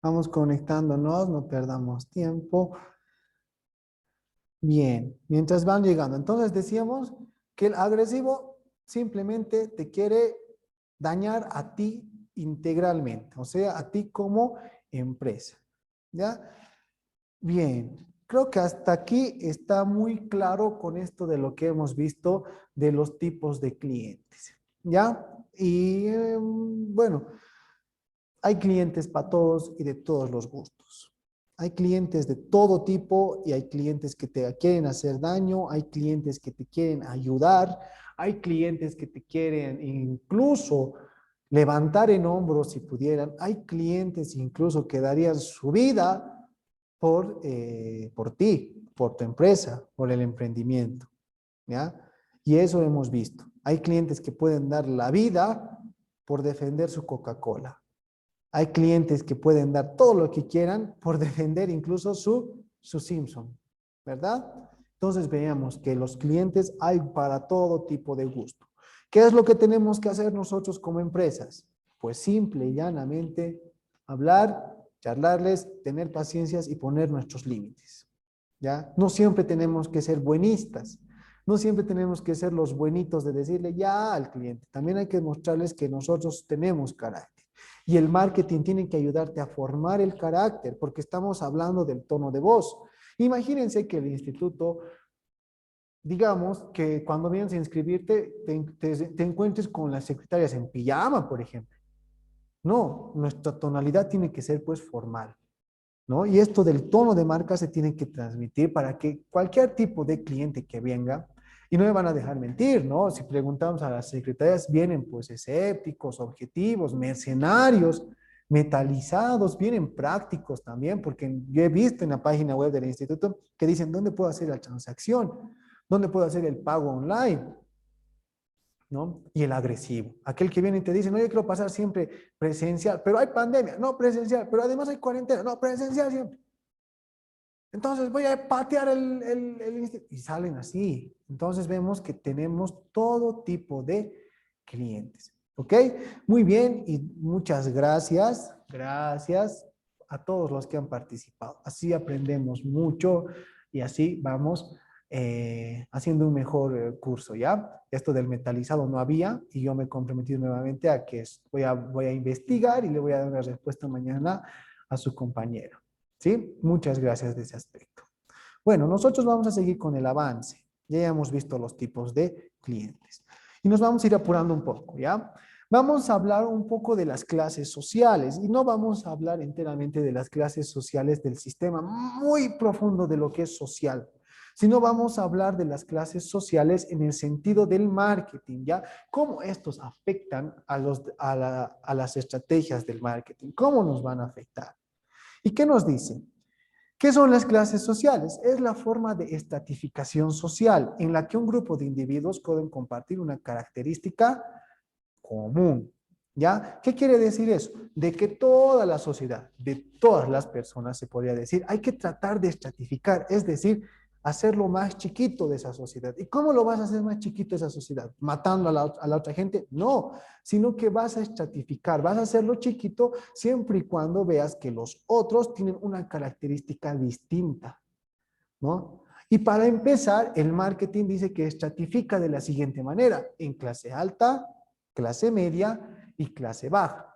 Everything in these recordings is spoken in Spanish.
Vamos conectándonos, no perdamos tiempo. Bien, mientras van llegando. Entonces decíamos que el agresivo simplemente te quiere dañar a ti integralmente, o sea, a ti como empresa. ¿Ya? Bien, creo que hasta aquí está muy claro con esto de lo que hemos visto de los tipos de clientes. ¿Ya? Y bueno, hay clientes para todos y de todos los gustos. Hay clientes de todo tipo y hay clientes que te quieren hacer daño, hay clientes que te quieren ayudar, hay clientes que te quieren incluso levantar en hombros si pudieran, hay clientes incluso que darían su vida por ti, por tu empresa, por el emprendimiento, ¿ya? Y eso hemos visto. Hay clientes que pueden dar la vida por defender su Coca-Cola. Hay clientes que pueden dar todo lo que quieran por defender incluso su Simpson, ¿verdad? Entonces veamos que los clientes hay para todo tipo de gusto. ¿Qué es lo que tenemos que hacer nosotros como empresas? Pues simple y llanamente hablar, charlarles, tener paciencias y poner nuestros límites. ¿Ya? No siempre tenemos que ser buenistas, no siempre tenemos que ser los buenitos de decirle ya al cliente. También hay que mostrarles que nosotros tenemos carácter. Y el marketing tiene que ayudarte a formar el carácter, porque estamos hablando del tono de voz. Imagínense que el instituto, digamos, que cuando vienes a inscribirte, te encuentres con las secretarias en pijama, por ejemplo. No, nuestra tonalidad tiene que ser pues formal, ¿no? Y esto del tono de marca se tiene que transmitir para que cualquier tipo de cliente que venga, y no me van a dejar mentir, ¿no? Si preguntamos a las secretarias, vienen pues escépticos, objetivos, mercenarios, metalizados, vienen prácticos también, porque yo he visto en la página web del instituto que dicen, ¿dónde puedo hacer la transacción? ¿Dónde puedo hacer el pago online? ¿No? Y el agresivo, aquel que viene y te dice, no, yo quiero pasar siempre presencial, pero hay pandemia, no presencial, pero además hay cuarentena, no presencial siempre. Entonces voy a patear y salen así. Entonces vemos que tenemos todo tipo de clientes. ¿Ok? Muy bien y muchas gracias. Gracias a todos los que han participado. Así aprendemos mucho y así vamos haciendo un mejor curso, ¿ya? Esto del metalizado no había y yo me he comprometido nuevamente a que voy a investigar y le voy a dar una respuesta mañana a su compañero. ¿Sí? Muchas gracias de ese aspecto. Bueno, nosotros vamos a seguir con el avance. Ya hemos visto los tipos de clientes. Y nos vamos a ir apurando un poco, ¿ya? Vamos a hablar un poco de las clases sociales y no vamos a hablar enteramente de las clases sociales del sistema muy profundo de lo que es social, sino vamos a hablar de las clases sociales en el sentido del marketing, ¿ya? Cómo estos afectan a las estrategias del marketing, cómo nos van a afectar. ¿Y qué nos dicen? ¿Qué son las clases sociales? Es la forma de estratificación social en la que un grupo de individuos pueden compartir una característica común. ¿Ya? ¿Qué quiere decir eso? De que toda la sociedad, de todas las personas, se podría decir, hay que tratar de estratificar, es decir, hacerlo más chiquito de esa sociedad. ¿Y cómo lo vas a hacer más chiquito de esa sociedad? ¿Matando a la otra gente? No, sino que vas a estratificar, vas a hacerlo chiquito siempre y cuando veas que los otros tienen una característica distinta, ¿no? Y para empezar, el marketing dice que estratifica de la siguiente manera, en clase alta, clase media y clase baja,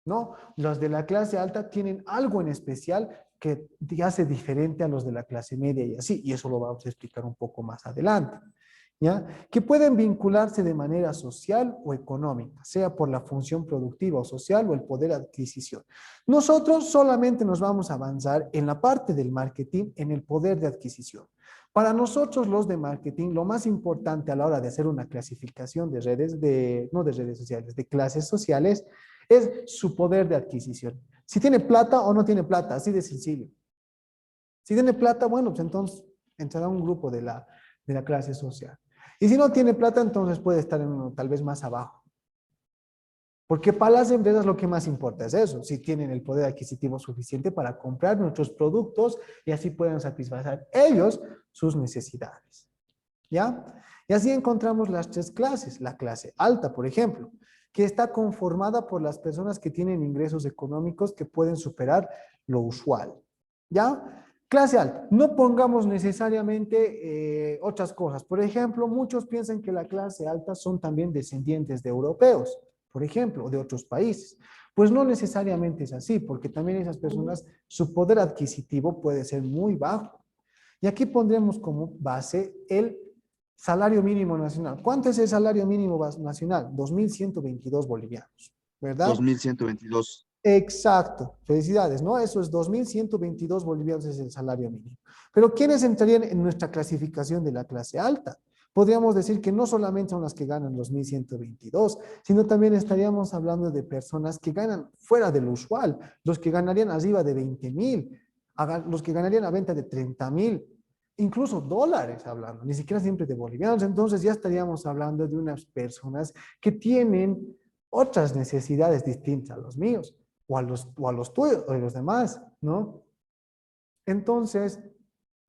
¿no? Los de la clase alta tienen algo en especial que te hace diferente a los de la clase media y así, y eso lo vamos a explicar un poco más adelante, ¿ya? Que pueden vincularse de manera social o económica, sea por la función productiva o social o el poder de adquisición. Nosotros solamente nos vamos a avanzar en la parte del marketing, en el poder de adquisición. Para nosotros los de marketing, lo más importante a la hora de hacer una clasificación de redes, no de redes sociales, de clases sociales, es su poder de adquisición. Si tiene plata o no tiene plata, así de sencillo. Si tiene plata, bueno, pues entonces entrará un grupo de la clase social. Y si no tiene plata, entonces puede estar en uno, tal vez más abajo. Porque para las empresas lo que más importa es eso, si tienen el poder adquisitivo suficiente para comprar nuestros productos y así pueden satisfacer ellos sus necesidades. ¿Ya? Y así encontramos las tres clases. La clase alta, por ejemplo, que está conformada por las personas que tienen ingresos económicos que pueden superar lo usual. ¿Ya? Clase alta. No pongamos necesariamente otras cosas. Por ejemplo, muchos piensan que la clase alta son también descendientes de europeos, por ejemplo, de otros países. Pues no necesariamente es así, porque también esas personas, su poder adquisitivo puede ser muy bajo. Y aquí pondremos como base el salario mínimo nacional. ¿Cuánto es el salario mínimo nacional? 2.122 bolivianos, ¿verdad? 2122. Exacto, felicidades, ¿no? Eso es 2.122 bolivianos es el salario mínimo. Pero ¿quiénes entrarían en nuestra clasificación de la clase alta? Podríamos decir que no solamente son las que ganan los 1.122, sino también estaríamos hablando de personas que ganan fuera del usual, los que ganarían arriba de 20.000, los que ganarían a venta de 30.000, incluso dólares hablando, ni siquiera siempre de bolivianos. Entonces ya estaríamos hablando de unas personas que tienen otras necesidades distintas a los míos o a los tuyos o a los demás, ¿no? Entonces,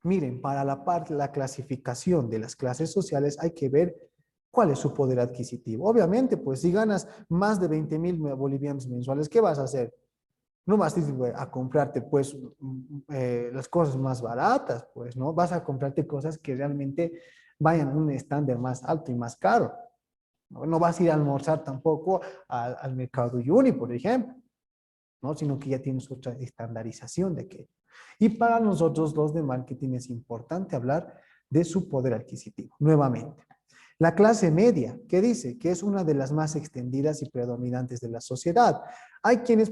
miren, para la clasificación de las clases sociales hay que ver cuál es su poder adquisitivo. Obviamente, pues si ganas más de 20.000 bolivianos mensuales, ¿qué vas a hacer? No vas a ir a comprarte, pues, las cosas más baratas, pues, ¿no? Vas a comprarte cosas que realmente vayan a un estándar más alto y más caro. No vas a ir a almorzar tampoco al mercado Uni, por ejemplo, ¿no? Sino que ya tienes otra estandarización de aquello. Y para nosotros los de marketing es importante hablar de su poder adquisitivo. Nuevamente, la clase media, ¿qué dice? Que es una de las más extendidas y predominantes de la sociedad. Hay quienes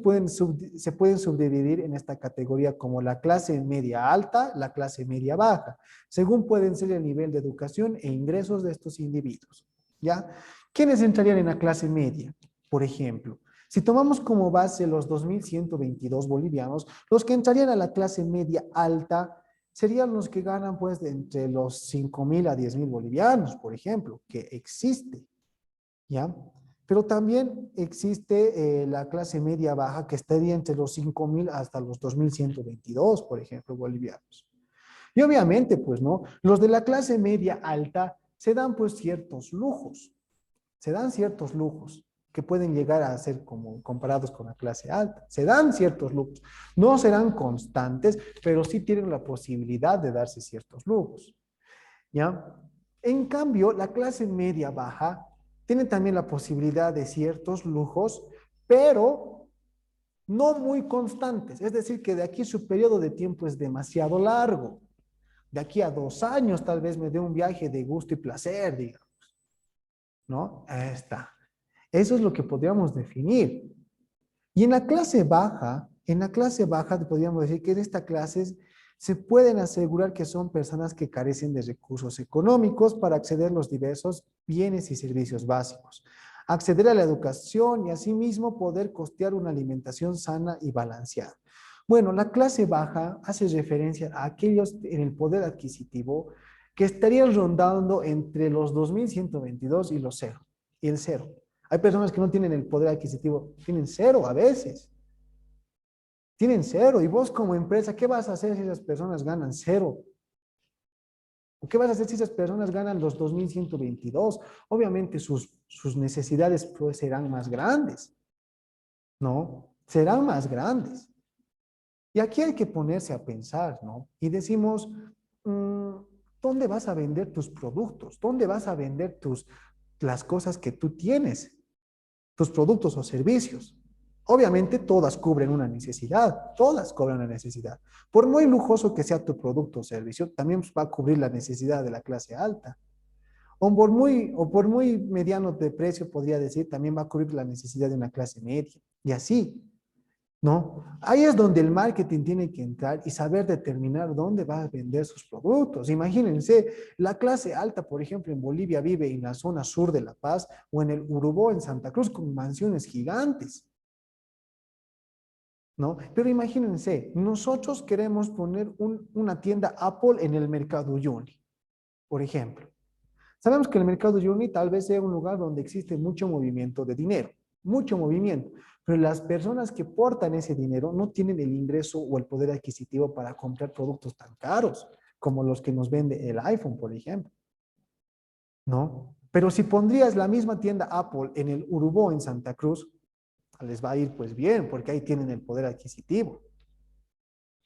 se pueden subdividir en esta categoría como la clase media alta, la clase media baja, según pueden ser el nivel de educación e ingresos de estos individuos. ¿Ya? ¿Quiénes entrarían en la clase media? Por ejemplo, si tomamos como base los 2.122 bolivianos, los que entrarían a la clase media alta serían los que ganan pues de entre los 5.000 a 10.000 bolivianos, por ejemplo, que existe, ¿ya? Pero también existe la clase media baja que estaría entre los 5.000 hasta los 2.122, por ejemplo, bolivianos. Y obviamente, pues, ¿no? Los de la clase media alta se dan pues ciertos lujos, se dan ciertos lujos que pueden llegar a ser como comparados con la clase alta. Se dan ciertos lujos. No serán constantes, pero sí tienen la posibilidad de darse ciertos lujos. ¿Ya? En cambio, la clase media baja tiene también la posibilidad de ciertos lujos, pero no muy constantes. Es decir, que de aquí su periodo de tiempo es demasiado largo. De aquí a 2 años tal vez me dé un viaje de gusto y placer, digamos. ¿No? Ahí está. Eso es lo que podríamos definir. Y en la clase baja podríamos decir que en esta clase se pueden asegurar que son personas que carecen de recursos económicos para acceder a los diversos bienes y servicios básicos, acceder a la educación y asimismo poder costear una alimentación sana y balanceada. Bueno, la clase baja hace referencia a aquellos en el poder adquisitivo que estarían rondando entre los 2.122 y los cero, y el cero. Hay personas que no tienen el poder adquisitivo, tienen cero a veces. Tienen cero. Y vos como empresa, ¿qué vas a hacer si esas personas ganan cero? ¿O qué vas a hacer si esas personas ganan los 2.122? Obviamente sus necesidades pues, serán más grandes, ¿no? Serán más grandes. Y aquí hay que ponerse a pensar, ¿no? Y decimos, ¿dónde vas a vender tus productos? ¿Dónde vas a vender las cosas que tú tienes? Tus productos o servicios. Obviamente todas cubren una necesidad, todas cubren una necesidad. Por muy lujoso que sea tu producto o servicio, también va a cubrir la necesidad de la clase alta. O por muy mediano de precio, podría decir, también va a cubrir la necesidad de una clase media. Y así, ¿no? Ahí es donde el marketing tiene que entrar y saber determinar dónde va a vender sus productos. Imagínense, la clase alta, por ejemplo, en Bolivia vive en la zona sur de La Paz o en el Urubó, en Santa Cruz, con mansiones gigantes, ¿no? Pero imagínense, nosotros queremos poner una tienda Apple en el mercado Uyuni, por ejemplo. Sabemos que el mercado Uyuni tal vez sea un lugar donde existe mucho movimiento de dinero, mucho movimiento, pero las personas que portan ese dinero no tienen el ingreso o el poder adquisitivo para comprar productos tan caros como los que nos vende el iPhone, por ejemplo, ¿no? Pero si pondrías la misma tienda Apple en el Urubó, en Santa Cruz, les va a ir pues bien, porque ahí tienen el poder adquisitivo.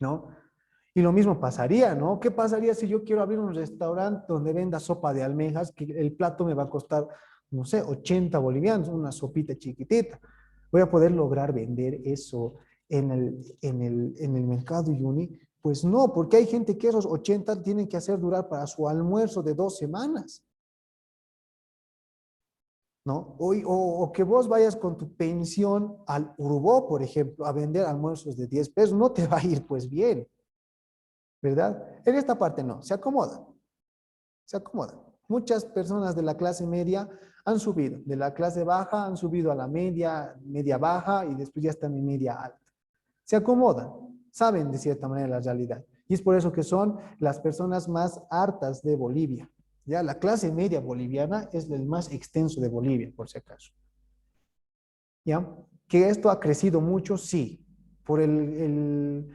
¿no? Y lo mismo pasaría, ¿no? ¿Qué pasaría si yo quiero abrir un restaurante donde venda sopa de almejas, que el plato me va a costar, no sé, 80 bolivianos, una sopita chiquitita? ¿Voy a poder lograr vender eso en el mercado Uyuni? Pues no, porque hay gente que esos 80 tienen que hacer durar para su almuerzo de 2 semanas, ¿no? O que vos vayas con tu pensión al Urubó, por ejemplo, a vender almuerzos de 10 pesos, no te va a ir pues bien, ¿verdad? En esta parte no, se acomodan. Muchas personas de la clase media han subido, de la clase baja han subido a la media, media baja y después ya están en media alta. Se acomodan, saben de cierta manera la realidad. Y es por eso que son las personas más hartas de Bolivia. Ya la clase media boliviana es el más extenso de Bolivia, por si acaso. ¿Ya? Que esto ha crecido mucho, sí. Por el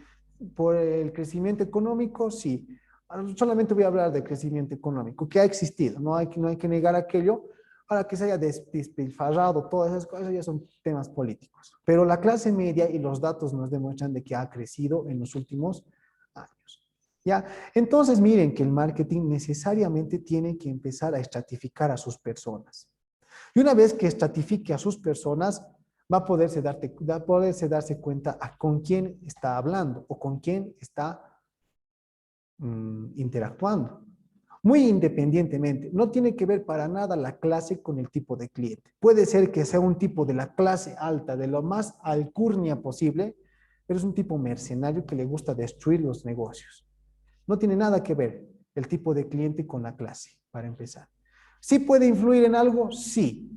crecimiento económico, sí. Solamente voy a hablar de crecimiento económico, que ha existido, no hay que negar aquello. Ahora que se haya despilfarrado todas esas cosas ya son temas políticos. Pero la clase media y los datos nos demuestran de que ha crecido en los últimos años. ¿Ya? Entonces miren que el marketing necesariamente tiene que empezar a estratificar a sus personas. Y una vez que estratifique a sus personas, va a poderse darse cuenta a con quién está hablando o con quién está interactuando. Muy independientemente, no tiene que ver para nada la clase con el tipo de cliente. Puede ser que sea un tipo de la clase alta, de lo más alcurnia posible, pero es un tipo mercenario que le gusta destruir los negocios. No tiene nada que ver el tipo de cliente con la clase, para empezar. ¿Sí puede influir en algo? Sí,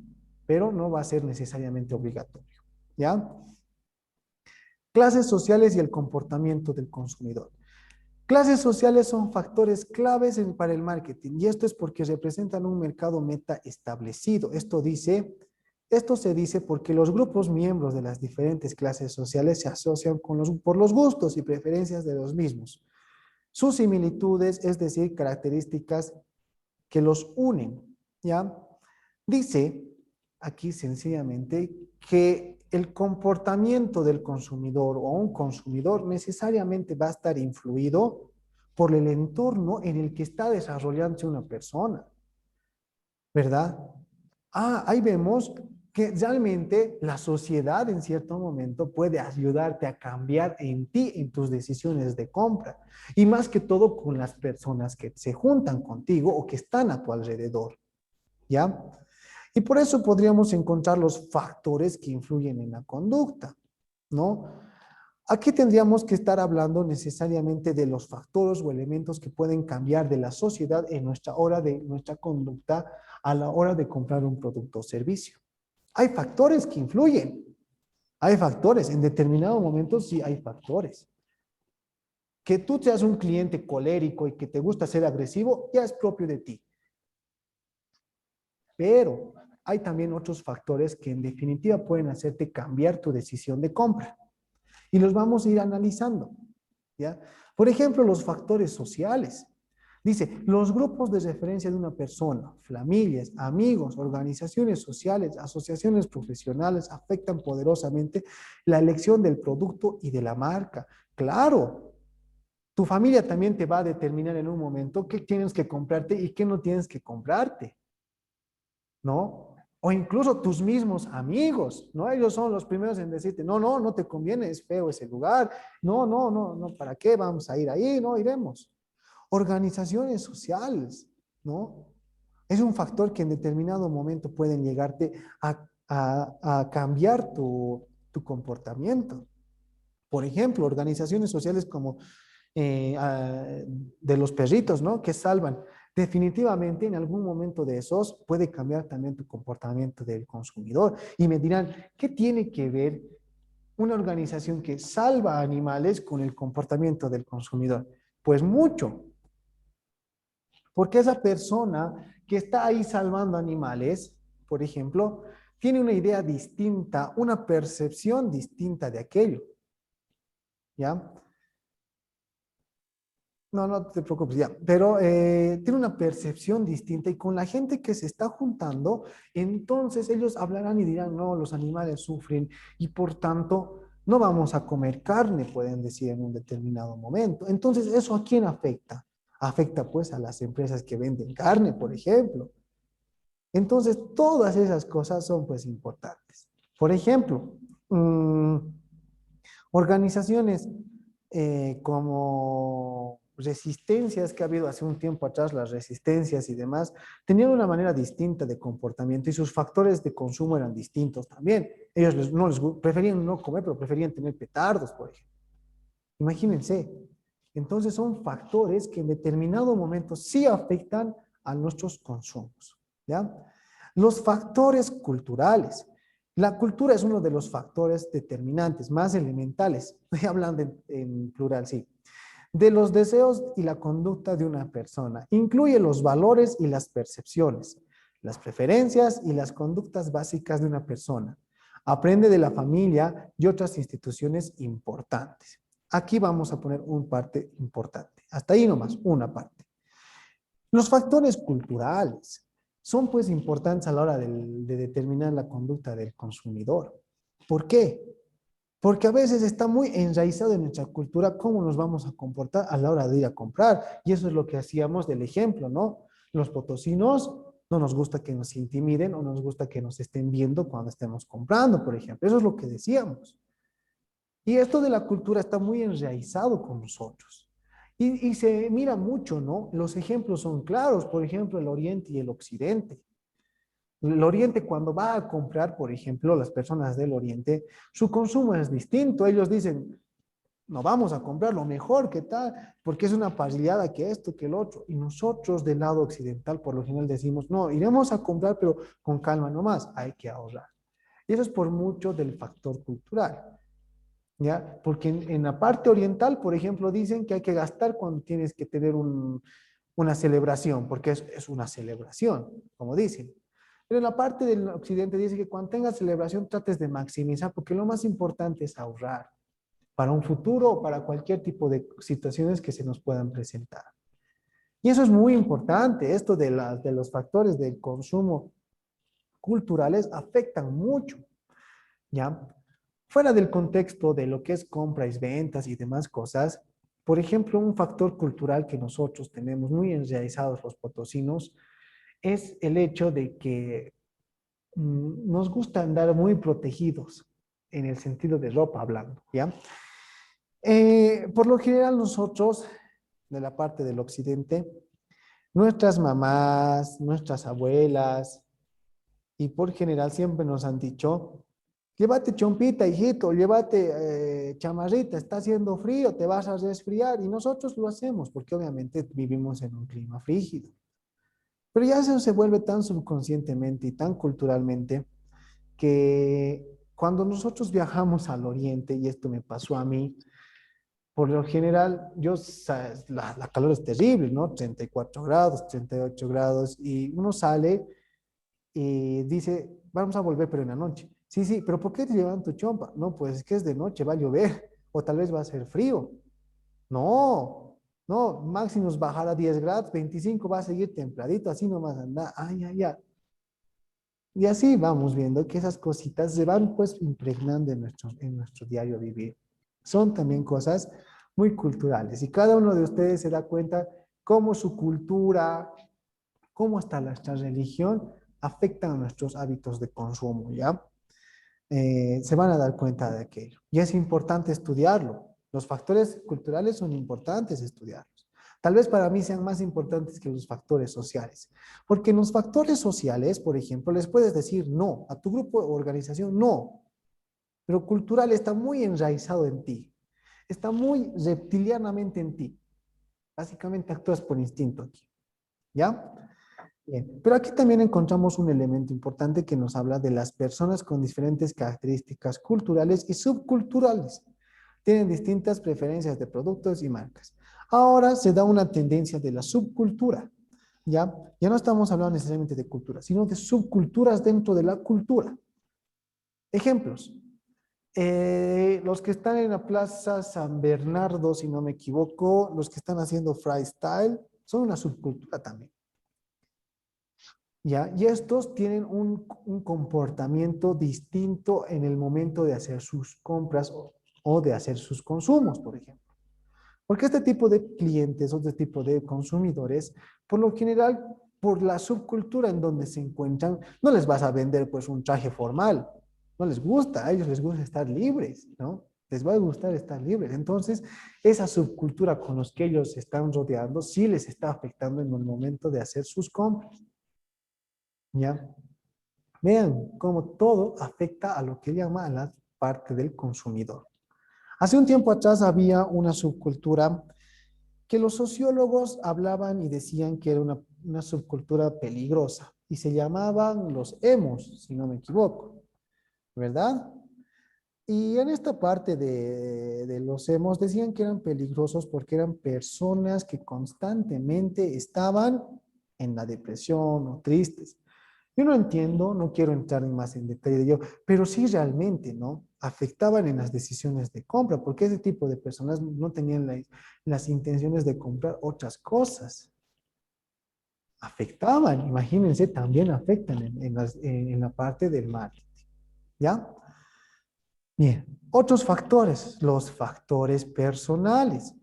pero no va a ser necesariamente obligatorio. ¿Ya? Clases sociales y el comportamiento del consumidor. Clases sociales son factores claves para el marketing y esto es porque representan un mercado meta establecido. Esto se dice porque los grupos miembros de las diferentes clases sociales se asocian por los gustos y preferencias de los mismos. Sus similitudes, es decir, características que los unen, ¿ya? Dice aquí sencillamente que el comportamiento del consumidor o un consumidor necesariamente va a estar influido por el entorno en el que está desarrollándose una persona, ¿verdad? Ahí vemos que realmente la sociedad en cierto momento puede ayudarte a cambiar en ti, en tus decisiones de compra. Y más que todo con las personas que se juntan contigo o que están a tu alrededor, ¿ya? Y por eso podríamos encontrar los factores que influyen en la conducta, ¿no? Aquí tendríamos que estar hablando necesariamente de los factores o elementos que pueden cambiar de la sociedad en nuestra conducta a la hora de comprar un producto o servicio. Hay factores que influyen. Hay factores. En determinado momento sí hay factores. Que tú seas un cliente colérico y que te gusta ser agresivo, ya es propio de ti. Pero hay también otros factores que en definitiva pueden hacerte cambiar tu decisión de compra. Y los vamos a ir analizando, ¿ya? Por ejemplo, los factores sociales. Dice, los grupos de referencia de una persona, familias, amigos, organizaciones sociales, asociaciones profesionales afectan poderosamente la elección del producto y de la marca. Claro, tu familia también te va a determinar en un momento qué tienes que comprarte y qué no tienes que comprarte, ¿no? O incluso tus mismos amigos, ¿no? Ellos son los primeros en decirte, no, no, no te conviene, es feo ese lugar, no, no, no, no, ¿para qué vamos a ir ahí? No, iremos. Organizaciones sociales, ¿no? Es un factor que en determinado momento pueden llegarte a cambiar tu comportamiento. Por ejemplo, organizaciones sociales como de los perritos, ¿no? Que salvan. Definitivamente en algún momento de esos puede cambiar también tu comportamiento del consumidor. Y me dirán, ¿qué tiene que ver una organización que salva animales con el comportamiento del consumidor? Pues mucho, porque esa persona que está ahí salvando animales, por ejemplo, tiene una idea distinta, una percepción distinta de aquello, ¿ya? No, no te preocupes, ya. Pero tiene una percepción distinta y con la gente que se está juntando, entonces ellos hablarán y dirán, no, los animales sufren y por tanto No vamos a comer carne, pueden decir en un determinado momento. Entonces, ¿eso a quién afecta? Afecta pues a las empresas que venden carne, por ejemplo. Entonces, todas esas cosas son pues importantes. Por ejemplo, organizaciones como resistencias que ha habido hace un tiempo atrás, las resistencias y demás, tenían una manera distinta de comportamiento y sus factores de consumo eran distintos también. Ellos preferían no comer, pero preferían tener petardos, por ejemplo. Imagínense. Entonces son factores que en determinado momento sí afectan a nuestros consumos. ¿Ya? Los factores culturales. La cultura es uno de los factores determinantes, más elementales. Estoy hablando en plural, sí. De los deseos y la conducta de una persona. Incluye los valores y las percepciones, las preferencias y las conductas básicas de una persona. Aprende de la familia y otras instituciones importantes. Aquí vamos a poner un parte importante. Hasta ahí nomás, una parte. Los factores culturales son pues importantes a la hora de determinar la conducta del consumidor. ¿Por qué? Porque a veces está muy enraizado en nuestra cultura cómo nos vamos a comportar a la hora de ir a comprar. Y eso es lo que hacíamos del ejemplo, ¿no? Los potosinos no nos gusta que nos intimiden o nos gusta que nos estén viendo cuando estemos comprando, por ejemplo. Eso es lo que decíamos. Y esto de la cultura está muy enraizado con nosotros. Y se mira mucho, ¿no? Los ejemplos son claros, por ejemplo, el Oriente y el Occidente. El Oriente cuando va a comprar, por ejemplo, las personas del Oriente, su consumo es distinto. Ellos dicen, no vamos a comprar lo mejor que tal, porque es una parrillada que esto, que el otro. Y nosotros del lado occidental, por lo general decimos, no, iremos a comprar, pero con calma nomás, hay que ahorrar. Y eso es por mucho del factor cultural. ¿Ya? Porque en la parte oriental, por ejemplo, dicen que hay que gastar cuando tienes que tener una celebración, porque es una celebración, como dicen. Pero en la parte del occidente dice que cuando tengas celebración trates de maximizar, porque lo más importante es ahorrar para un futuro o para cualquier tipo de situaciones que se nos puedan presentar. Y eso es muy importante, esto de los factores del consumo culturales afectan mucho, ¿ya? Fuera del contexto de lo que es compras y ventas y demás cosas, por ejemplo, un factor cultural que nosotros tenemos muy enraizados los potosinos es el hecho de que nos gusta andar muy protegidos en el sentido de ropa hablando, ¿ya? Por lo general nosotros, de la parte del occidente, nuestras mamás, nuestras abuelas, y por general siempre nos han dicho, llévate chompita, hijito, llévate chamarrita, está haciendo frío, te vas a resfriar. Y nosotros lo hacemos porque obviamente vivimos en un clima frígido. Pero ya eso se vuelve tan subconscientemente y tan culturalmente que cuando nosotros viajamos al oriente, y esto me pasó a mí, por lo general, la calor es terrible, ¿no? 34 grados, 38 grados, y uno sale y dice, vamos a volver, pero en la noche. Sí, sí, pero ¿por qué te llevan tu chompa? No, pues es que es de noche, va a llover, o tal vez va a ser frío. No, no, máximo es bajar a 10 grados, 25 va a seguir templadito, así nomás anda, ay, ay, ay. Y así vamos viendo que esas cositas se van pues impregnando en nuestro diario vivir. Son también cosas muy culturales y cada uno de ustedes se da cuenta cómo su cultura, cómo hasta nuestra religión afectan a nuestros hábitos de consumo, ¿ya? Se van a dar cuenta de aquello. Y es importante estudiarlo. Los factores culturales son importantes estudiarlos. Tal vez para mí sean más importantes que los factores sociales. Porque en los factores sociales, por ejemplo, les puedes decir no a tu grupo o organización, no. Pero cultural está muy enraizado en ti. Está muy reptilianamente en ti. Básicamente actúas por instinto aquí. ¿Ya? Bien, pero aquí también encontramos un elemento importante que nos habla de las personas con diferentes características culturales y subculturales. Tienen distintas preferencias de productos y marcas. Ahora se da una tendencia de la subcultura. ¿Ya? Ya no estamos hablando necesariamente de cultura, sino de subculturas dentro de la cultura. Ejemplos. Los que están en la Plaza San Bernardo, si no me equivoco, los que están haciendo freestyle, son una subcultura también. ¿Ya? Y estos tienen un comportamiento distinto en el momento de hacer sus compras o de hacer sus consumos, por ejemplo. Porque este tipo de clientes o este tipo de consumidores, por lo general, por la subcultura en donde se encuentran, no les vas a vender pues un traje formal, no les gusta, a ellos les gusta estar libres, ¿no? Les va a gustar estar libres. Entonces, esa subcultura con los que ellos se están rodeando sí les está afectando en el momento de hacer sus compras, ¿ya? Vean cómo todo afecta a lo que llama a la parte del consumidor. Hace un tiempo atrás había una subcultura que los sociólogos hablaban y decían que era una subcultura peligrosa y se llamaban los emos, si no me equivoco, ¿verdad? Y en esta parte de los emos decían que eran peligrosos porque eran personas que constantemente estaban en la depresión o tristes. Yo no entiendo, no quiero entrar más en detalle de ello, pero sí realmente, ¿no? Afectaban en las decisiones de compra, porque ese tipo de personas no tenían las intenciones de comprar otras cosas. Afectaban, imagínense, también afectan en la parte del marketing, ¿ya? Bien, otros factores, los factores personales.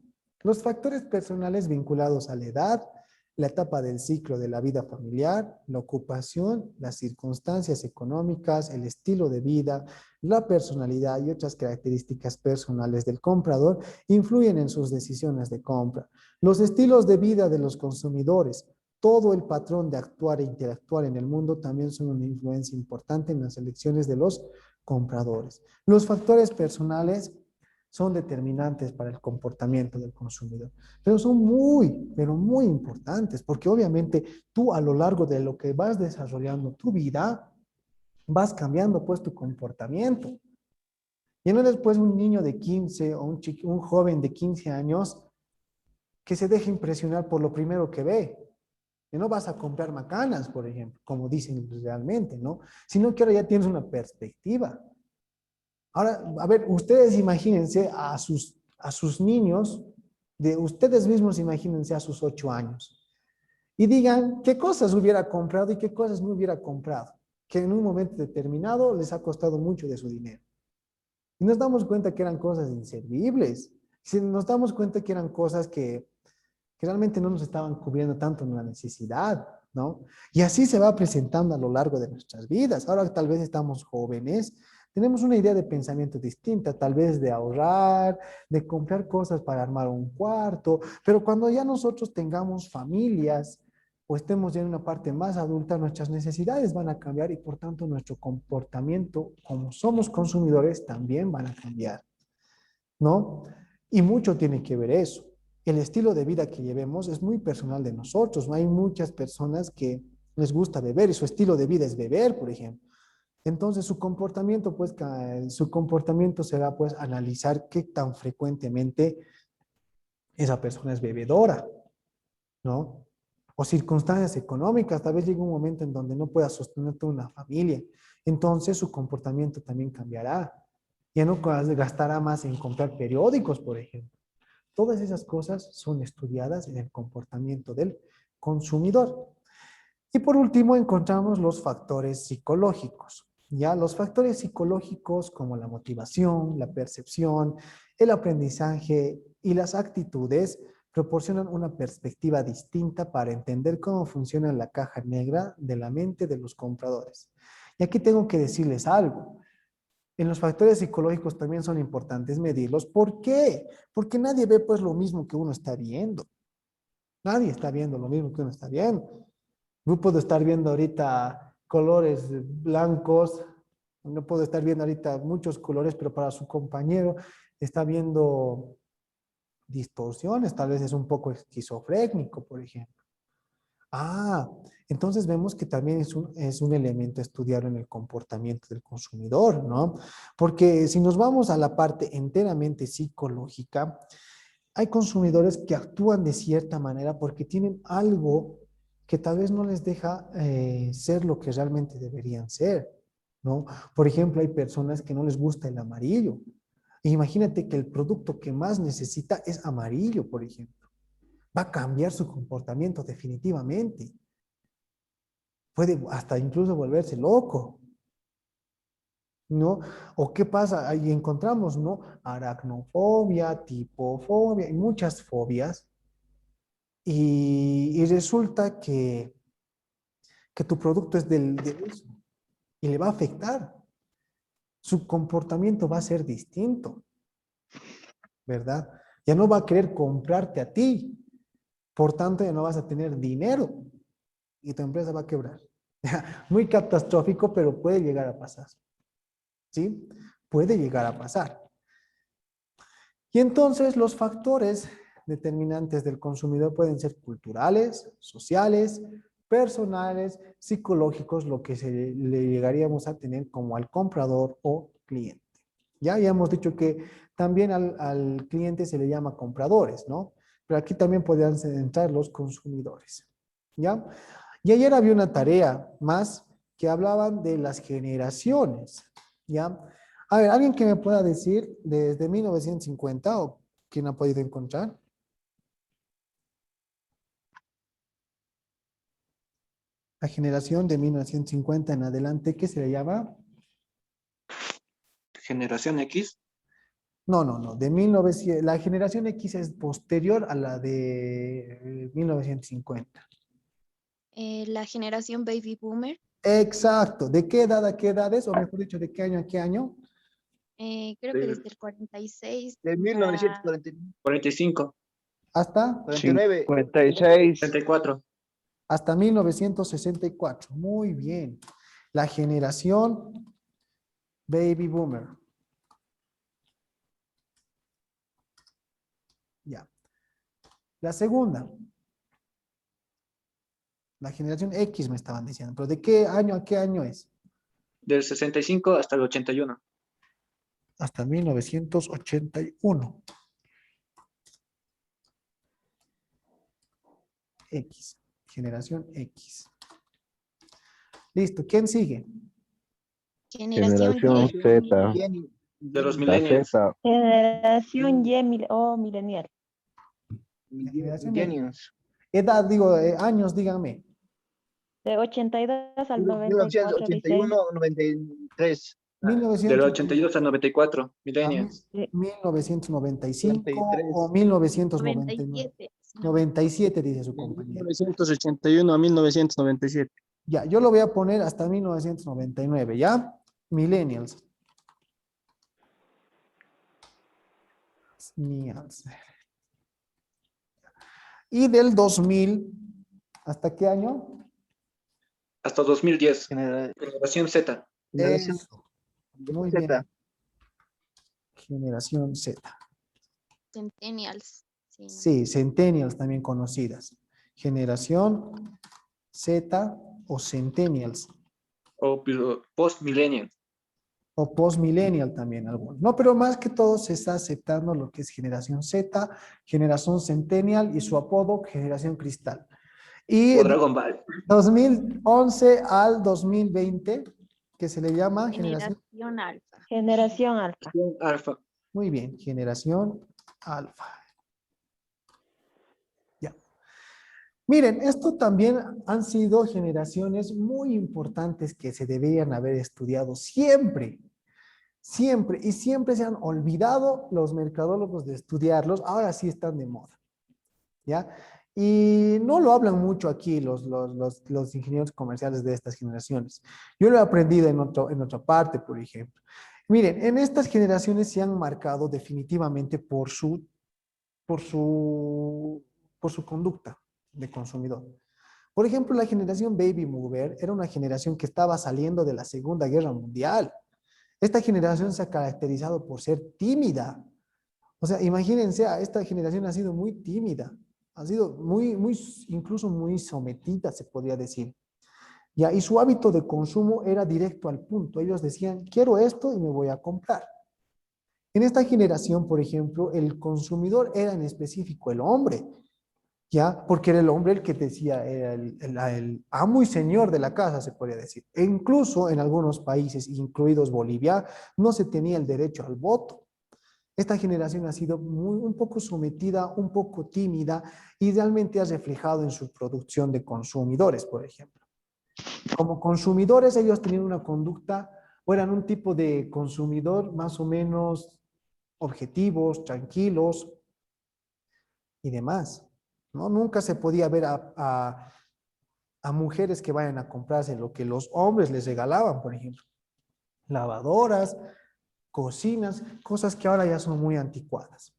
Los factores personales vinculados a la edad, la etapa del ciclo de la vida familiar, la ocupación, las circunstancias económicas, el estilo de vida, la personalidad y otras características personales del comprador influyen en sus decisiones de compra. Los estilos de vida de los consumidores, todo el patrón de actuar e interactuar en el mundo también son una influencia importante en las elecciones de los compradores. Los factores personales son determinantes para el comportamiento del consumidor, pero son pero muy importantes, porque obviamente tú a lo largo de lo que vas desarrollando tu vida, vas cambiando pues tu comportamiento. Y no después un niño de 15 o un joven de 15 años que se deje impresionar por lo primero que ve. Y no vas a comprar macanas, por ejemplo, como dicen realmente, ¿no? Sino que ahora ya tienes una perspectiva. Ahora, a ver, ustedes imagínense a sus niños, de ustedes mismos imagínense a sus 8 años y digan qué cosas hubiera comprado y qué cosas no hubiera comprado, que en un momento determinado les ha costado mucho de su dinero. Y nos damos cuenta que eran cosas inservibles, nos damos cuenta que eran cosas que realmente no nos estaban cubriendo tanto en la necesidad, ¿no? Y así se va presentando a lo largo de nuestras vidas. Ahora tal vez estamos jóvenes, tenemos una idea de pensamiento distinta, tal vez de ahorrar, de comprar cosas para armar un cuarto, pero cuando ya nosotros tengamos familias o estemos ya en una parte más adulta, nuestras necesidades van a cambiar y por tanto nuestro comportamiento como somos consumidores también van a cambiar, ¿no? Y mucho tiene que ver eso. El estilo de vida que llevemos es muy personal de nosotros. No hay muchas personas que les gusta beber y su estilo de vida es beber, por ejemplo. Entonces su comportamiento, pues, su comportamiento será, pues, analizar qué tan frecuentemente esa persona es bebedora, ¿no? O circunstancias económicas, tal vez llegue un momento en donde no pueda sostener toda una familia. Entonces su comportamiento también cambiará. Ya no gastará más en comprar periódicos, por ejemplo. Todas esas cosas son estudiadas en el comportamiento del consumidor. Y por último, encontramos los factores psicológicos. Ya los factores psicológicos como la motivación, la percepción, el aprendizaje y las actitudes proporcionan una perspectiva distinta para entender cómo funciona la caja negra de la mente de los compradores. Y aquí tengo que decirles algo. En los factores psicológicos también son importantes medirlos. ¿Por qué? Porque nadie ve pues lo mismo que uno está viendo. Nadie está viendo lo mismo que uno está viendo. No puedo estar viendo ahorita colores blancos, no puedo estar viendo ahorita muchos colores, pero para su compañero está viendo distorsiones, tal vez es un poco esquizofrénico, por ejemplo. Ah, entonces vemos que también es un elemento a estudiar en el comportamiento del consumidor, ¿no? Porque si nos vamos a la parte enteramente psicológica, hay consumidores que actúan de cierta manera porque tienen algo que tal vez no les deja ser lo que realmente deberían ser, ¿no? Por ejemplo, hay personas que no les gusta el amarillo. Imagínate que el producto que más necesita es amarillo, por ejemplo. Va a cambiar su comportamiento definitivamente. Puede hasta incluso volverse loco. ¿no? ¿O qué pasa? Ahí encontramos, ¿no? Aracnofobia, tipofobia y muchas fobias. Y resulta que tu producto es de eso y le va a afectar. Su comportamiento va a ser distinto, ¿verdad? Ya no va a querer comprarte a ti, por tanto ya no vas a tener dinero y tu empresa va a quebrar. Muy catastrófico, pero puede llegar a pasar, ¿sí? Puede llegar a pasar. Y entonces los factores determinantes del consumidor pueden ser culturales, sociales, personales, psicológicos, lo que le llegaríamos a tener como al comprador o cliente. Ya hemos dicho que también al cliente se le llama compradores, ¿no? Pero aquí también podrían entrar los consumidores, ¿ya? Y ayer había una tarea más que hablaban de las generaciones, ¿ya? A ver, ¿alguien que me pueda decir desde 1950 o quién ha podido encontrar? La generación de 1950 en adelante, ¿qué se le llama? Generación X. No, no, no, de 1900, la generación X es posterior a la de 1950. La generación baby boomer, Exacto, ¿de qué edad a qué edades? O mejor dicho, ¿de qué año a qué año? creo que desde el 46 De a 1945. Hasta, 49. 56. 34. hasta 1964. Muy bien. La generación baby boomer. Ya. La segunda. La generación X me estaban diciendo. ¿Pero de qué año a qué año es? Del 65 hasta el 81. Hasta 1981. X. Generación X. Listo. ¿Quién sigue? generación Generación Y, Z. De los La millennials. Z. Generación Y o millennial. La generación Millennials. edad, digo, años, díganme. De 82 al 94, dice. 1981, 93. Del 1900 82 al 94. a Millennials. 1995 o 1999. 97. 97 dice su De compañero. 1981 a 1997. Ya, yo lo voy a poner hasta 1999, ¿ya? Millennials. Millennials. Y del 2000, ¿hasta qué año? Hasta 2010. Generación Z. Generación Eso. Muy bien. Z. Generación Z. Centennials. Sí, Sí, Centennials también conocidas. Generación Z o Centennials. O post millennial. O post-millennial también algunos. No, pero más que todo se está aceptando lo que es generación Z, generación Centennial y su apodo generación Cristal. Y O Dragon Ball. 2011 al 2020, que se le llama generación. generación alfa. Generación alfa. Alfa. Muy bien, generación alfa. Ya. Miren, esto también han sido generaciones muy importantes que se deberían haber estudiado siempre. Siempre, y siempre se han olvidado los mercadólogos de estudiarlos, ahora sí están de moda, ¿ya? Y no lo hablan mucho aquí los ingenieros comerciales de estas generaciones. Yo lo he aprendido en otra parte, por ejemplo. Miren, en estas generaciones se han marcado definitivamente por su, por su conducta de consumidor. Por ejemplo, la generación Baby Mover era una generación que estaba saliendo de la Segunda Guerra Mundial. Esta generación se ha caracterizado por ser tímida. O sea, imagínense, esta generación ha sido muy tímida, ha sido incluso muy sometida, se podría decir. Ya, y su hábito de consumo era directo al punto. Ellos decían, quiero esto y me voy a comprar. En esta generación, por ejemplo, el consumidor era en específico el hombre, ¿ya? Porque era el hombre el que decía, era el amo y señor de la casa, se podría decir. E incluso en algunos países, incluidos Bolivia, no se tenía el derecho al voto. Esta generación ha sido un poco sometida, un poco tímida y realmente ha reflejado en su producción de consumidores, por ejemplo. Como consumidores, ellos tenían una conducta o eran un tipo de consumidor más o menos objetivos, tranquilos y demás, ¿no? Nunca se podía ver a mujeres que vayan a comprarse lo que los hombres les regalaban, por ejemplo, lavadoras, cocinas, cosas que ahora ya son muy anticuadas.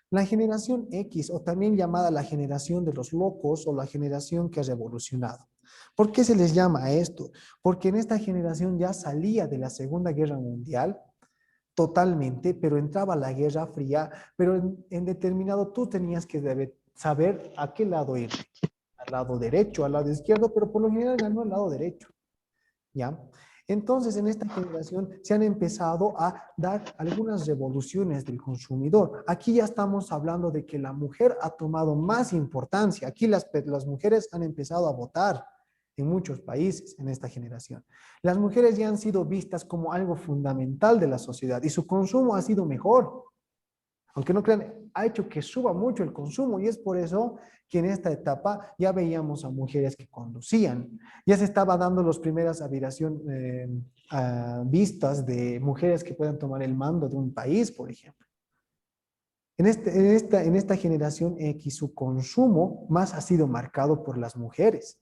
La generación X, o también llamada la generación de los locos o la generación que ha revolucionado. ¿Por qué se les llama a esto? Porque en esta generación ya salía de la Segunda Guerra Mundial totalmente, pero entraba la Guerra Fría, pero en determinado tú tenías que saber a qué lado ir, al lado derecho, al lado izquierdo, pero por lo general ganó al lado derecho, ¿ya? Entonces, en esta generación se han empezado a dar algunas revoluciones del consumidor. Aquí ya estamos hablando de que la mujer ha tomado más importancia. Aquí las mujeres han empezado a votar en muchos países en esta generación. Las mujeres ya han sido vistas como algo fundamental de la sociedad y su consumo ha sido mejor. Aunque no crean, ha hecho que suba mucho el consumo y es por eso que en esta etapa ya veíamos a mujeres que conducían. Ya se estaba dando las primeras vistas de mujeres que puedan tomar el mando de un país, por ejemplo. En esta generación X, su consumo más ha sido marcado por las mujeres.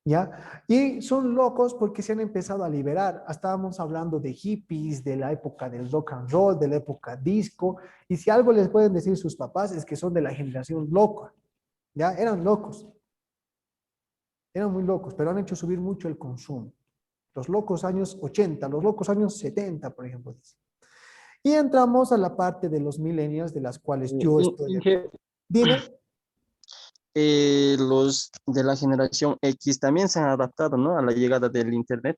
¿Ya? Y son locos porque se han empezado a liberar. Estábamos hablando de hippies, de la época del rock and roll, de la época disco, y si algo les pueden decir sus papás es que son de la generación loca, ¿ya? Eran locos, eran muy locos, pero han hecho subir mucho el consumo. Los locos años 80, los locos años 70, por ejemplo. Y entramos a la parte de los millennials, de las cuales yo estoy. Dime. Los de la generación X también se han adaptado, ¿no? A la llegada del Internet.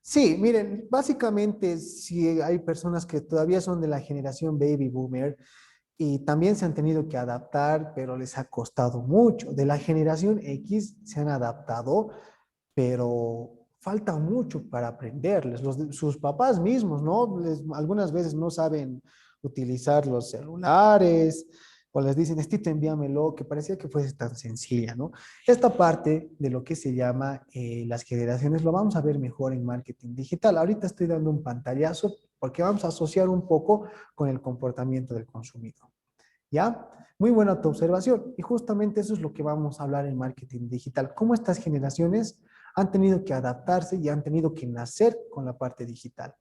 Sí, miren, básicamente sí hay personas que todavía son de la generación baby boomer y también se han tenido que adaptar, pero les ha costado mucho. De la generación X se han adaptado, pero falta mucho para aprenderles. Sus papás mismos, ¿no? Algunas veces no saben utilizar los celulares o les dicen, Estito, envíamelo, que parecía que fuese tan sencilla, ¿no? Esta parte de lo que se llama las generaciones lo vamos a ver mejor en marketing digital. Ahorita estoy dando un pantallazo porque vamos a asociar un poco con el comportamiento del consumidor. ¿Ya? Muy buena tu observación. Y justamente eso es lo que vamos a hablar en marketing digital. Cómo estas generaciones han tenido que adaptarse y han tenido que nacer con la parte digital.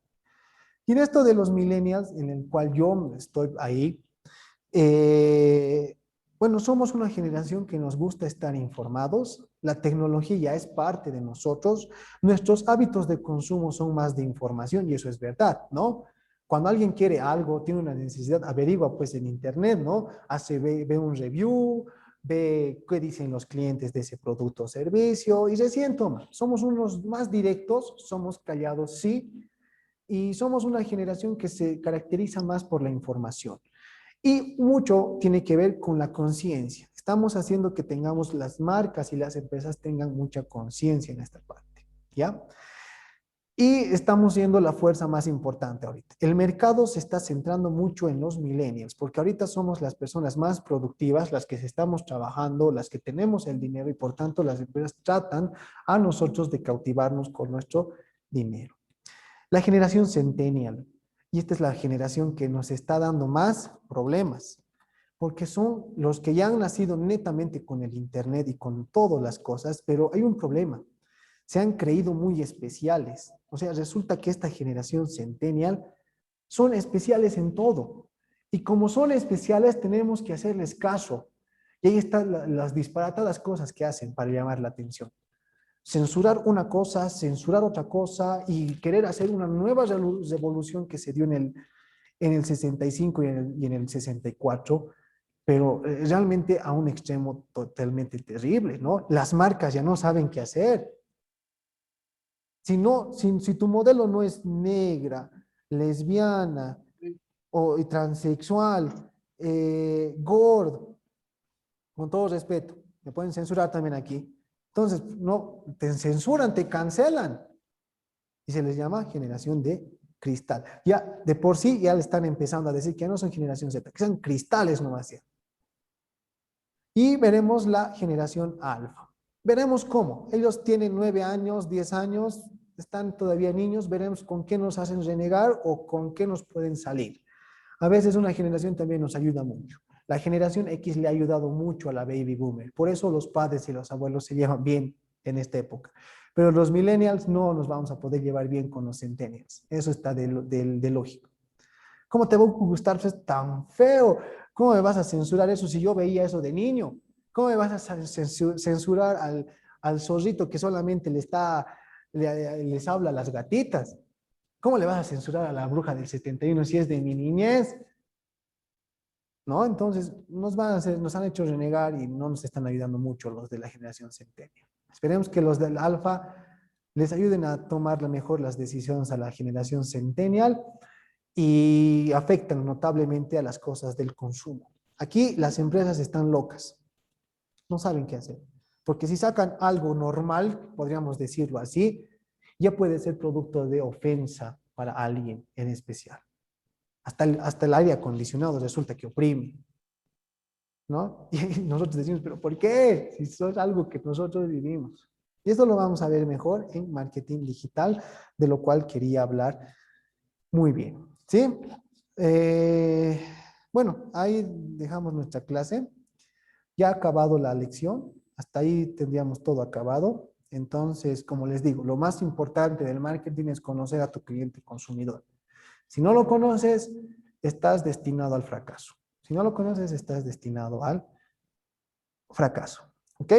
Y en esto de los millennials, en el cual yo estoy ahí, bueno, somos una generación que nos gusta estar informados. La tecnología es parte de nosotros. Nuestros hábitos de consumo son más de información y eso es verdad, ¿no? Cuando alguien quiere algo, tiene una necesidad, averigua pues en internet, ¿no? Ve un review, ve qué dicen los clientes de ese producto o servicio y recién toma. Somos unos más directos, somos callados, sí, y somos una generación que se caracteriza más por la información. Y mucho tiene que ver con la conciencia. Estamos haciendo que tengamos las marcas y las empresas tengan mucha conciencia en esta parte, ¿ya? Y estamos siendo la fuerza más importante ahorita. El mercado se está centrando mucho en los millennials, porque ahorita somos las personas más productivas, las que estamos trabajando, las que tenemos el dinero y por tanto las empresas tratan a nosotros de cautivarnos con nuestro dinero. La generación centennial, y esta es la generación que nos está dando más problemas, porque son los que ya han nacido netamente con el internet y con todas las cosas, pero hay un problema. Se han creído muy especiales. O sea, resulta que esta generación centennial son especiales en todo. Y como son especiales, tenemos que hacerles caso. Y ahí están las disparatadas cosas que hacen para llamar la atención. Censurar una cosa, censurar otra cosa y querer hacer una nueva revolución que se dio en el 65 y en el 64, pero realmente a un extremo totalmente terrible, ¿no? Las marcas ya no saben qué hacer. Si tu modelo no es negra, lesbiana o transexual, gordo, con todo respeto, me pueden censurar también aquí. Entonces, no, te censuran, te cancelan. Y se les llama generación de cristal. Ya, de por sí, ya le están empezando a decir que ya no son generación Z, que son cristales nomás ya. Y veremos la generación alfa. Veremos cómo. Ellos tienen 9 años, 10 años, están todavía niños, veremos con qué nos hacen renegar o con qué nos pueden salir. A veces una generación también nos ayuda mucho. La generación X le ha ayudado mucho a la baby boomer. Por eso los padres y los abuelos se llevan bien en esta época. Pero los millennials no nos vamos a poder llevar bien con los centennials. Eso está de lógico. ¿Cómo te va a gustar? Eso es tan feo. ¿Cómo me vas a censurar eso si yo veía eso de niño? ¿Cómo me vas a censurar al zorrito que solamente les habla a las gatitas? ¿Cómo le vas a censurar a la bruja del 71 si es de mi niñez? ¿No? Entonces, nos han hecho renegar y no nos están ayudando mucho los de la generación centennial. Esperemos que los del alfa les ayuden a tomar mejor las decisiones a la generación centennial y afectan notablemente a las cosas del consumo. Aquí las empresas están locas, no saben qué hacer, porque si sacan algo normal, podríamos decirlo así, ya puede ser producto de ofensa para alguien en especial. Hasta el aire acondicionado resulta que oprime, ¿no? Y nosotros decimos, ¿pero por qué? Si eso es algo que nosotros vivimos. Y esto lo vamos a ver mejor en marketing digital, de lo cual quería hablar muy bien, ¿sí? Bueno, ahí dejamos nuestra clase. Ya ha acabado la lección, hasta ahí tendríamos todo acabado. Entonces, como les digo, lo más importante del marketing es conocer a tu cliente consumidor. Si no lo conoces, estás destinado al fracaso. Si no lo conoces, estás destinado al fracaso. ¿Ok?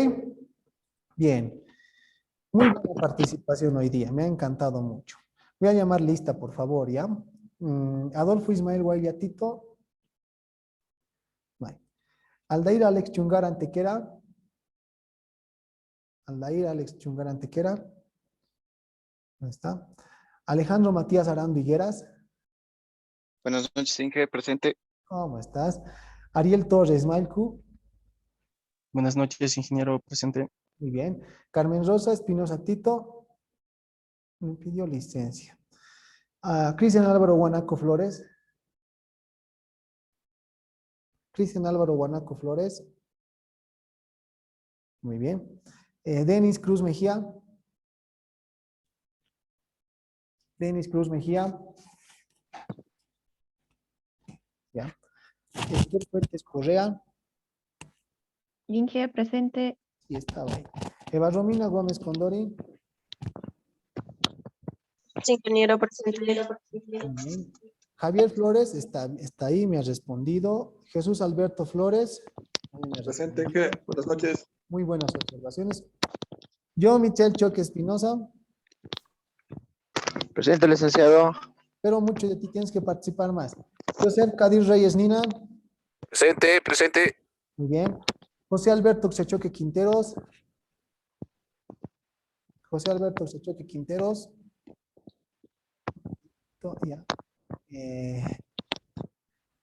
Bien. Muy buena participación hoy día. Me ha encantado mucho. Voy a llamar lista, por favor, ¿ya? Adolfo Ismael Guayatito. Aldair Alex Chungar Antequera. Aldair Alex Chungar Antequera. ¿Dónde está? Alejandro Matías Arando Higueras. Buenas noches, Inge, presente. ¿Cómo estás? Ariel Torres Malcu. Buenas noches, ingeniero presente. Muy bien. Carmen Rosa Espinosa Tito. Me pidió licencia. Cristian Álvaro Guanaco Flores. Cristian Álvaro Guanaco Flores. Muy bien. Denis Cruz Mejía. Denis Cruz Mejía. Ya. Esther Fuentes Correa. Inge, presente. Sí, estaba ahí. Eva Romina Gómez Condori. Sí, ingeniero, presente. Bien. Javier Flores está ahí, me ha respondido. Jesús Alberto Flores. Presente, Inge. Buenas noches. Muy buenas observaciones. Yo, Michelle Choque Espinosa. Presente, licenciado. Pero mucho de ti tienes que participar más. José Kadir Reyes Nina. Presente, presente. Muy bien. José Alberto Xechoque Quinteros. José Alberto Xechoque Quinteros. Ya.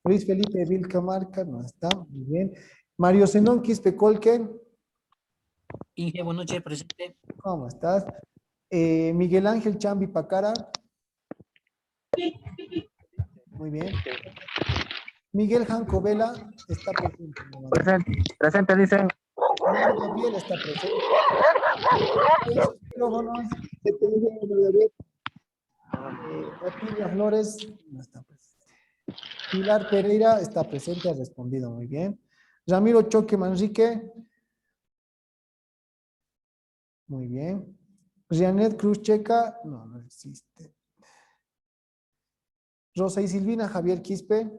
Luis Felipe Vilcamarca, no está, muy bien. Mario Zenón Quispe Colque. Inge, buenas noches, presente. ¿Cómo estás? Miguel Ángel Chambi Pacara. Muy bien. Miguel Janco Vela está presente. Presente, dicen. Gabriel está presente. Otilia Flores no está presente. Pilar Pereira está presente, ha respondido muy bien. Ramiro Choque Manrique. Muy bien. Janet Cruz Checa, no existe. Rosa y Silvina Javier Quispe.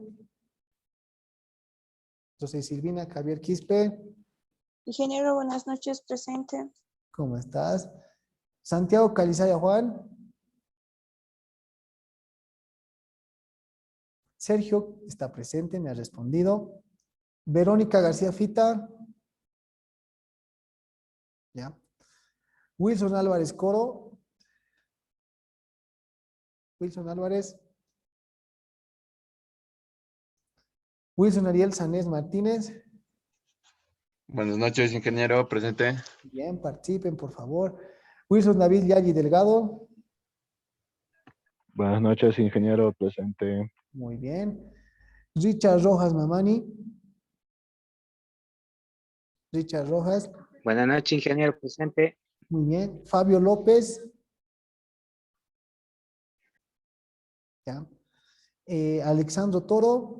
Rosa y Silvina Javier Quispe. Ingeniero, buenas noches, presente. ¿Cómo estás? Santiago Calizaya Juan. Sergio está presente, me ha respondido. Verónica García Fita. Ya. Wilson Álvarez Coro. Wilson Álvarez. Wilson Ariel Sanés Martínez. Buenas noches, ingeniero, presente. Bien, participen, por favor. Wilson David Yagi Delgado. Buenas noches, ingeniero, presente. Muy bien. Richard Rojas Mamani. Richard Rojas. Buenas noches, ingeniero, presente. Muy bien. Fabio López. ¿ya? Alexandro Toro,